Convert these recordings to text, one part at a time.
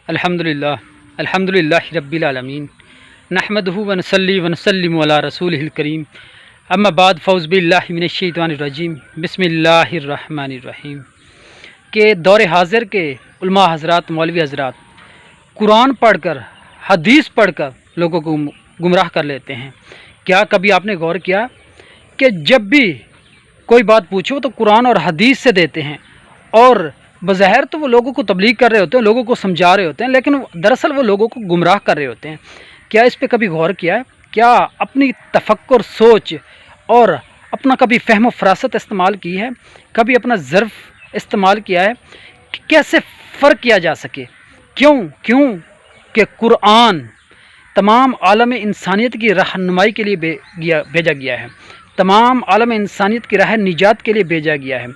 الحمدللہ رب العالمین نحمدہ ونصلی ونسلم علی رسولہ الکریم اما بعد فاعوذ باللہ من الشیطان الرجیم بسم اللہ الرحمن الرحیم کہ دور حاضر کے علماء حضرات، مولوی حضرات قرآن پڑھ کر، حدیث پڑھ کر لوگوں کو گمراہ کر لیتے ہیں۔ کیا کبھی آپ نے غور کیا کہ جب بھی کوئی بات پوچھو تو قرآن اور حدیث سے دیتے ہیں، اور بظاہر تو وہ لوگوں کو تبلیغ کر رہے ہوتے ہیں، لوگوں کو سمجھا رہے ہوتے ہیں، لیکن دراصل وہ لوگوں کو گمراہ کر رہے ہوتے ہیں۔ کیا اس پہ کبھی غور کیا ہے؟ کیا اپنی تفکر، سوچ اور اپنا کبھی فہم و فراست استعمال کی ہے؟ کبھی اپنا ظرف استعمال کیا ہے کہ کیسے فرق کیا جا سکے؟ کیوں کہ قرآن تمام عالم انسانیت کی رہنمائی کے لیے بھیجا گیا ہے، تمام عالم انسانیت کی راہ نجات کے لیے بھیجا گیا ہے۔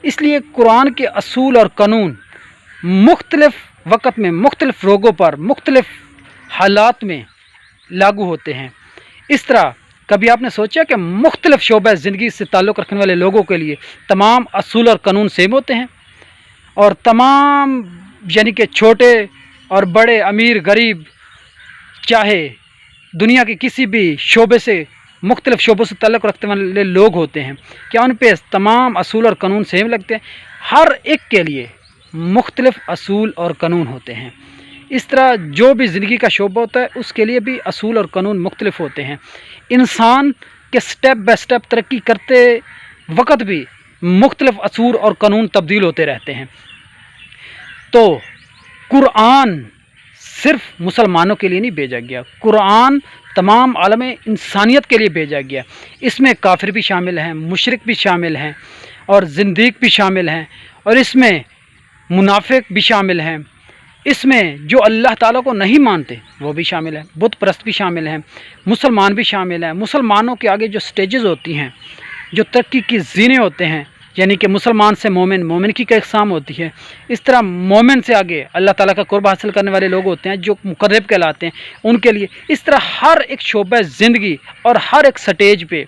اس لیے قرآن کے اصول اور قانون مختلف وقت میں، مختلف لوگوں پر، مختلف حالات میں لاگو ہوتے ہیں۔ اس طرح کبھی آپ نے سوچا کہ مختلف شعبہ زندگی سے تعلق رکھنے والے لوگوں کے لیے تمام اصول اور قانون سیم ہوتے ہیں، اور تمام یعنی کہ چھوٹے اور بڑے، امیر غریب، چاہے دنیا کے کسی بھی شعبے سے، مختلف شعبوں سے تعلق رکھنے والے لوگ ہوتے ہیں، کیا ان پہ تمام اصول اور قانون سیم لگتے ہیں؟ ہر ایک کے لیے مختلف اصول اور قانون ہوتے ہیں۔ اس طرح جو بھی زندگی کا شعبہ ہوتا ہے اس کے لیے بھی اصول اور قانون مختلف ہوتے ہیں۔ انسان کے سٹیپ بائی سٹیپ ترقی کرتے وقت بھی مختلف اصول اور قانون تبدیل ہوتے رہتے ہیں۔ تو قرآن صرف مسلمانوں کے لیے نہیں بھیجا گیا، قرآن تمام عالم انسانیت کے لیے بھیجا گیا۔ اس میں کافر بھی شامل ہیں، مشرک بھی شامل ہیں، اور زندیق بھی شامل ہیں، اور اس میں منافق بھی شامل ہیں، اس میں جو اللہ تعالیٰ کو نہیں مانتے وہ بھی شامل ہیں، بت پرست بھی شامل ہیں، مسلمان بھی شامل ہیں۔ مسلمانوں کے آگے جو سٹیجز ہوتی ہیں، جو ترقی کی زینے ہوتے ہیں، یعنی کہ مسلمان سے مومن، مومن کی اقسام ہوتی ہے، اس طرح مومن سے آگے اللہ تعالیٰ کا قرب حاصل کرنے والے لوگ ہوتے ہیں جو مقرب کہلاتے ہیں، ان کے لیے اس طرح ہر ایک شعبہ زندگی اور ہر ایک سٹیج پہ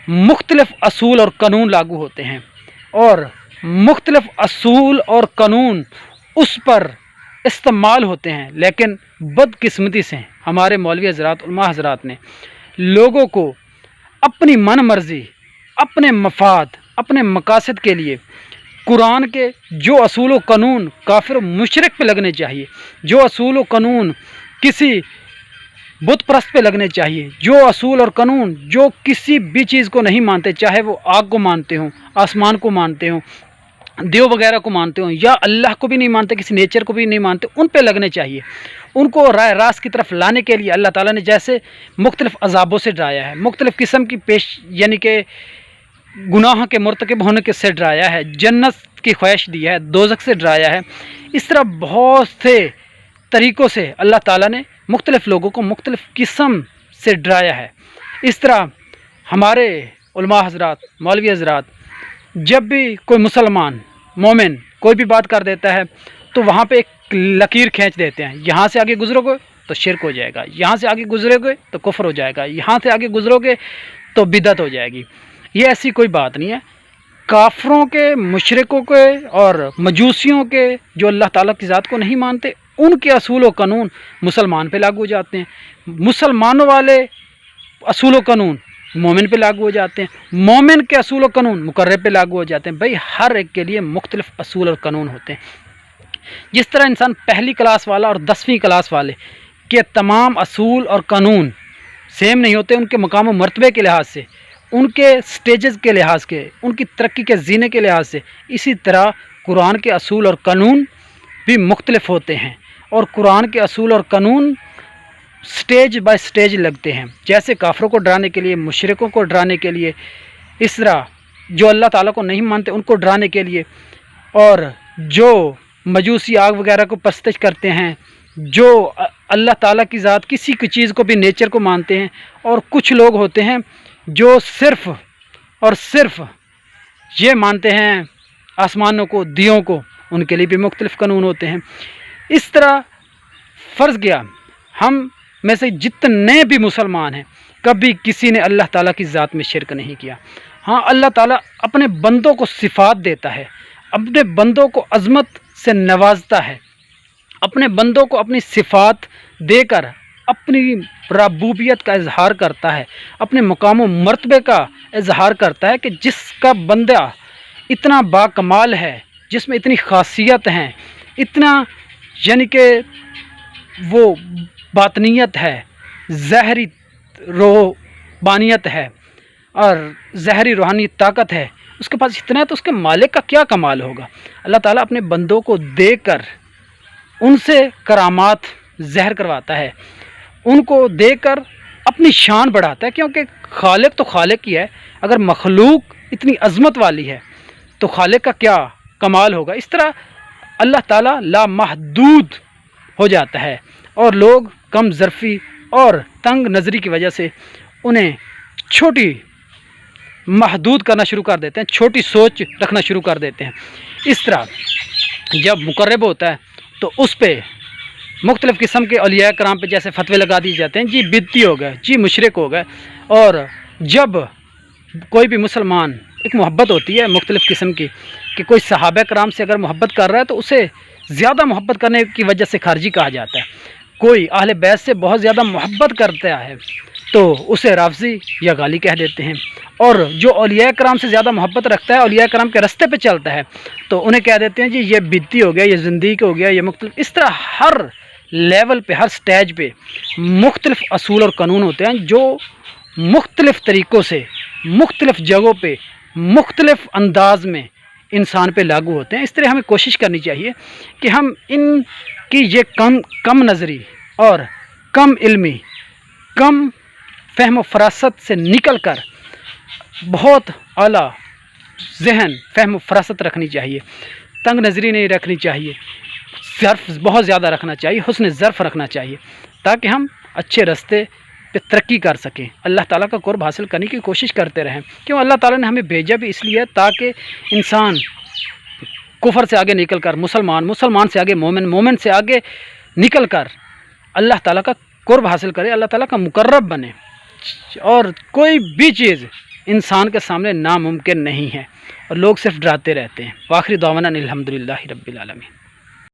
مختلف اصول اور قانون لاگو ہوتے ہیں، اور مختلف اصول اور قانون اس پر استعمال ہوتے ہیں۔ لیکن بدقسمتی سے ہمارے مولوی حضرات، علماء حضرات نے لوگوں کو اپنی من مرضی، اپنے مفاد، اپنے مقاصد کے لیے قرآن کے جو اصول و قانون کافر و مشرک پہ لگنے چاہیے، جو اصول و قانون کسی بت پرست پہ لگنے چاہیے، جو اصول اور قانون جو کسی بھی چیز کو نہیں مانتے، چاہے وہ آگ کو مانتے ہوں، آسمان کو مانتے ہوں، دیو وغیرہ کو مانتے ہوں، یا اللہ کو بھی نہیں مانتے، کسی نیچر کو بھی نہیں مانتے، ان پہ لگنے چاہیے۔ ان کو راہ راست کی طرف لانے کے لیے اللہ تعالیٰ نے جیسے مختلف عذابوں سے ڈرایا ہے، مختلف قسم کی یعنی کہ گناہ کے مرتکب ہونے سے ڈرایا ہے، جنت کی خواہش دی ہے، دوزخ سے ڈرایا ہے، اس طرح بہت سے طریقوں سے اللہ تعالیٰ نے مختلف لوگوں کو مختلف قسم سے ڈرایا ہے۔ اس طرح ہمارے علماء حضرات، مولوی حضرات جب بھی کوئی مسلمان، مومن کوئی بھی بات کر دیتا ہے تو وہاں پہ ایک لکیر کھینچ دیتے ہیں، یہاں سے آگے گزرو گے تو شرک ہو جائے گا، یہاں سے آگے گزرو گے تو کفر ہو جائے گا، یہاں سے آگے گزرو گے تو بدعت ہو جائے گی۔ یہ ایسی کوئی بات نہیں ہے۔ کافروں کے، مشرکوں کے اور مجوسیوں کے جو اللہ تعالیٰ کی ذات کو نہیں مانتے، ان کے اصول و قانون مسلمان پہ لاگو ہو جاتے ہیں، مسلمانوں والے اصول و قانون مومن پہ لاگو ہو جاتے ہیں، مومن کے اصول و قانون مقرب پہ لاگو ہو جاتے ہیں۔ بھائی ہر ایک کے لیے مختلف اصول اور قانون ہوتے ہیں۔ جس طرح انسان پہلی کلاس والا اور 10ویں کلاس والے کے تمام اصول اور قانون سیم نہیں ہوتے، ان کے مقام و مرتبے کے لحاظ سے، ان کے سٹیجز کے لحاظ سے، ان کی ترقی کے زینے کے لحاظ سے، اسی طرح قرآن کے اصول اور قانون بھی مختلف ہوتے ہیں، اور قرآن کے اصول اور قانون سٹیج بائی سٹیج لگتے ہیں۔ جیسے کافروں کو ڈرانے کے لیے، مشرکوں کو ڈرانے کے لیے، اس طرح جو اللہ تعالیٰ کو نہیں مانتے ان کو ڈرانے کے لیے، اور جو مجوسی آگ وغیرہ کو پرستش کرتے ہیں، جو اللہ تعالیٰ کی ذات کسی کی چیز کو بھی نیچر کو مانتے ہیں، اور کچھ لوگ ہوتے ہیں جو صرف اور صرف یہ مانتے ہیں آسمانوں کو، دیوں کو، ان کے لیے بھی مختلف قانون ہوتے ہیں۔ اس طرح فرض گیا ہم میں سے جتنے بھی مسلمان ہیں، کبھی کسی نے اللہ تعالیٰ کی ذات میں شرک نہیں کیا۔ ہاں، اللہ تعالیٰ اپنے بندوں کو صفات دیتا ہے، اپنے بندوں کو عظمت سے نوازتا ہے، اپنے بندوں کو اپنی صفات دے کر اپنی ربوبیت کا اظہار کرتا ہے، اپنے مقام و مرتبے کا اظہار کرتا ہے کہ جس کا بندہ اتنا باکمال ہے، جس میں اتنی خاصیت ہیں، اتنا یعنی کہ وہ باطنیت ہے، ظاہری روحانیت ہے اور ظاہری روحانی طاقت ہے، اس کے پاس اتنا ہے تو اس کے مالک کا کیا کمال ہوگا۔ اللہ تعالیٰ اپنے بندوں کو دے کر ان سے کرامات ظاہر کرواتا ہے، ان کو دے کر اپنی شان بڑھاتا ہے، کیونکہ خالق تو خالق ہی ہے۔ اگر مخلوق اتنی عظمت والی ہے تو خالق کا کیا کمال ہوگا۔ اس طرح اللہ تعالیٰ لامحدود ہو جاتا ہے اور لوگ کم ظرفی اور تنگ نظری کی وجہ سے انہیں چھوٹی محدود کرنا شروع کر دیتے ہیں، چھوٹی سوچ رکھنا شروع کر دیتے ہیں۔ اس طرح جب مقرب ہوتا ہے تو اس پہ مختلف قسم کے اولیاء کرام پہ جیسے فتوے لگا دیے جاتے ہیں، جی بدعتی ہو گئے، جی مشرک ہو گئے۔ اور جب کوئی بھی مسلمان، ایک محبت ہوتی ہے مختلف قسم کی کہ کوئی صحابہ کرام سے اگر محبت کر رہا ہے تو اسے زیادہ محبت کرنے کی وجہ سے خارجی کہا جاتا ہے۔ کوئی اہل بیت سے بہت زیادہ محبت کرتا ہے تو اسے رافضی یا غالی کہہ دیتے ہیں، اور جو اولیاء کرام سے زیادہ محبت رکھتا ہے، اولیاء کرام کے رستے پہ چلتا ہے، تو انہیں کہہ دیتے ہیں جی یہ بدعتی ہو گیا، یہ زندیق ہو گیا، یہ مختلف۔ اس طرح ہر لیول پہ، ہر سٹیج پہ مختلف اصول اور قانون ہوتے ہیں جو مختلف طریقوں سے، مختلف جگہوں پہ، مختلف انداز میں انسان پہ لاگو ہوتے ہیں۔ اس طرح ہمیں کوشش کرنی چاہیے کہ ہم ان کی یہ کم نظری اور کم علمی، کم فہم و فراست سے نکل کر بہت اعلیٰ ذہن، فہم و فراست رکھنی چاہیے، تنگ نظری نہیں رکھنی چاہیے، ظرف بہت زیادہ رکھنا چاہیے، حسن ظرف رکھنا چاہیے، تاکہ ہم اچھے راستے پہ ترقی کر سکیں، اللہ تعالیٰ کا قرب حاصل کرنے کی کوشش کرتے رہیں۔ کیوں اللہ تعالیٰ نے ہمیں بھیجا بھی اس لیے تاکہ انسان کفر سے آگے نکل کر مسلمان سے آگے مومن سے آگے نکل کر اللہ تعالیٰ کا قرب حاصل کرے، اللہ تعالیٰ کا مقرب بنے، اور کوئی بھی چیز انسان کے سامنے ناممکن نہیں ہے، اور لوگ صرف ڈراتے رہتے ہیں۔ وآخر دعوانا الحمدللہ رب العالمین۔